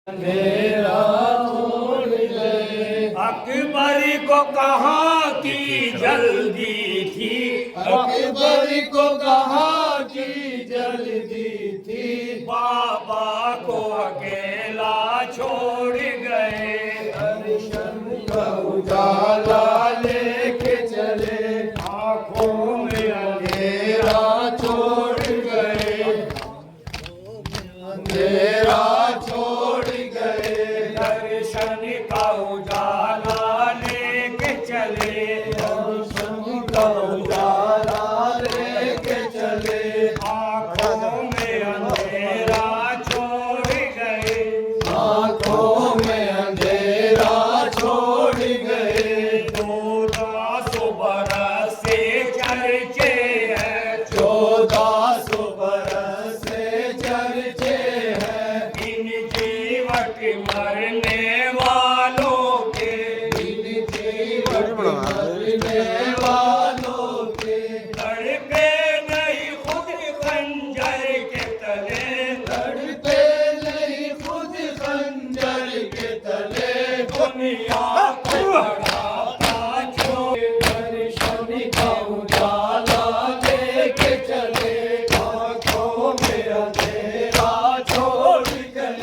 अंधेरा छोड़ गए। अकबर को कहाँ की जल्दी थी, अकबर को कहाँ की जल्दी थी। बाबा को अकेला छोड़ गए। दर्शन का उजाला लेके चले, आंखों में अंधेरा छोड़ गए। अंधेरा छोड़ गए। दर्शन का उजाला लेके चले, दर्शन का उजाला लेके चले। आँखों में अंधेरा छोड़ गए। आंखों में अंधेरा छोड़ गए। 1400 बरस से चर्चे हैं, 1400 बरस से चर्चे हैं। इन जीवट मरने वालों के, इन जीवन मरने वालों के। तड़पे नहीं खुद खंजर के तले, लड़ते नहीं खुद खंजर के तले। दुनिया को बढ़ाता छोड़। दर्शन का उजाला लेके चले, आंखों में अंधेरा छोड़ गए।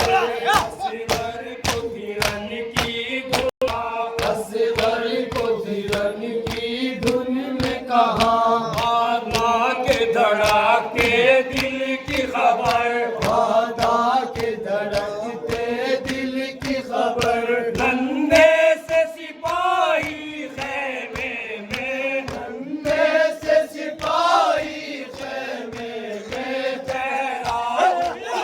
असगर को हिरन की गुफा, असगर को हिरन की धुन में कहा। आत्मा के धड़ाके दिल की खबर, वादा के धड़कते दिल की खबर। नन्हे से सिपाही खैमे में, नन्हे से सिपाही खेमे में। ठहरा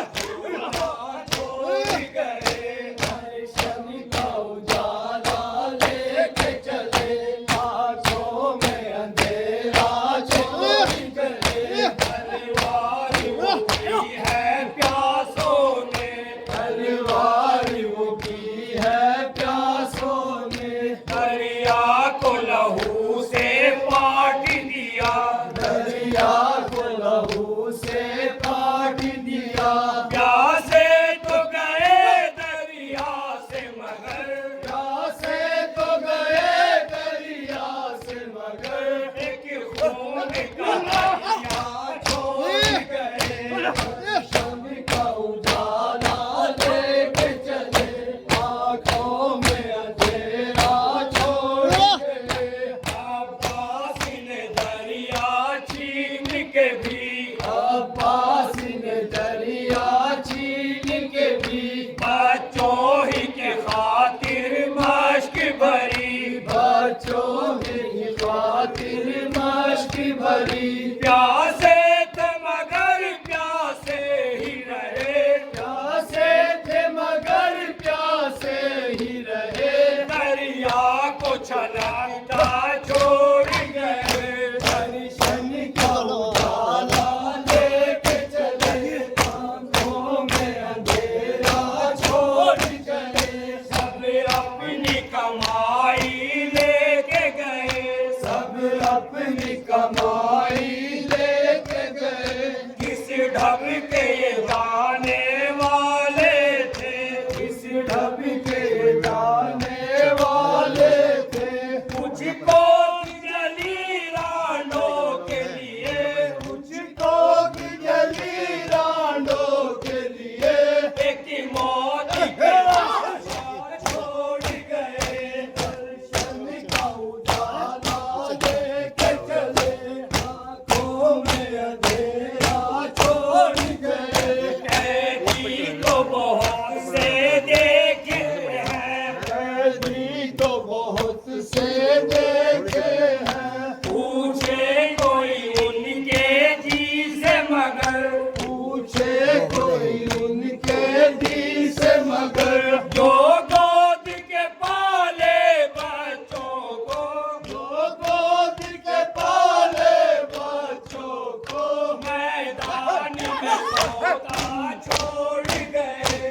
छोड़ गए। दर्शन का उजाला लेके चले, आंखों में अंधेरा छोड़ गए। तलवार उठी है प्यासों ने, तलवार वो की है प्यासों ने। दरिया को लहू से पाट दिया, दरिया को लहू से काट दिया। प्यासे तो गए दरिया से मगर, प्यासे तो गए दरिया से मगर। एक खून का दरिया छोड़ गए। दर्शन का उजाला लेके चले, आंखों में अंधेरा छोड़ गए। अब्बास ने दरिया छीन के भी, अब्बास ने दरिया छीन के भी। बच्चों ही के खातिर मश्क भरी, बच्चों की खातिर मश्क भरी। प्यासे थे मगर प्यासे ही रहे। प्यासे थे मगर प्यासे ही रहे। दरिया को छलकता छोड़ गए। दर्शन का उजाला लेके चले, आंखों में अंधेरा छोड़ गए। सब अपनी कमाई लेके गए, सब अपनी कमाई लेके गए। किस ढब के ये जाने वाले थे, इस ढब के जाने वाले थे। मुझको जली रानों के लिए, मुझको की जली रांडों के लिए। एक मौत के आशा छोड़ गए। दर्शन का उजाला लेके चले, आंखों में अंधेरा छोड़ गए। कैदी तो बहुत से देखे हैं, कैदी तो बहुत से देखे हैं। पूछे कोई उनके जी से मगर, पूछे कोई उनके दी से मगर। जो गोद के पाले बच्चों को, जो गोद के पाले बच्चों को। मैदान में सोता छोड़ गए।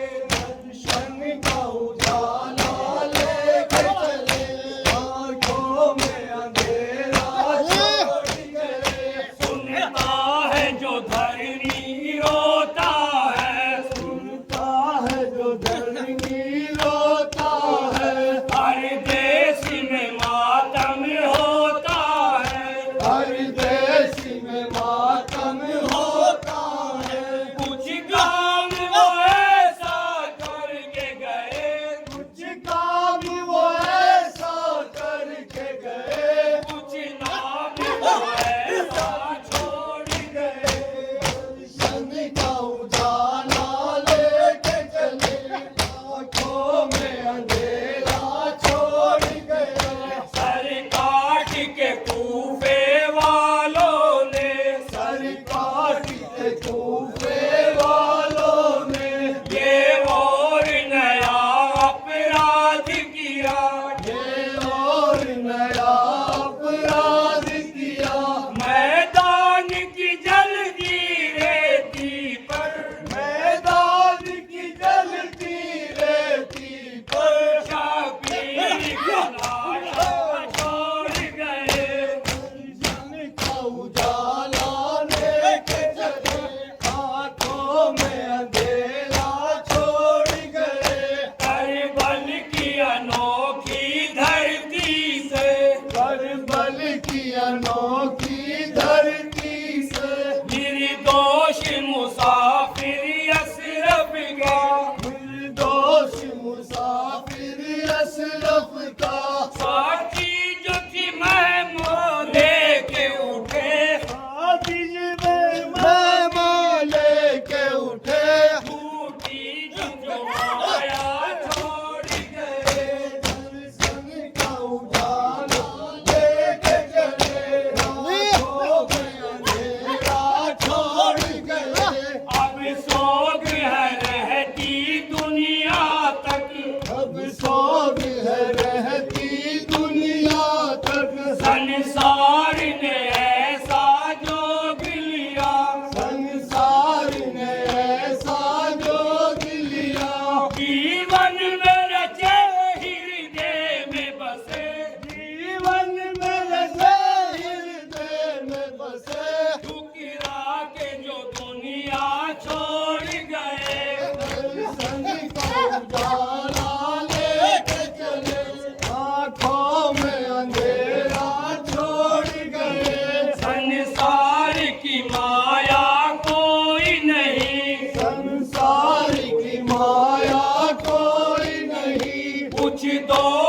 कोई नहीं पूछ दो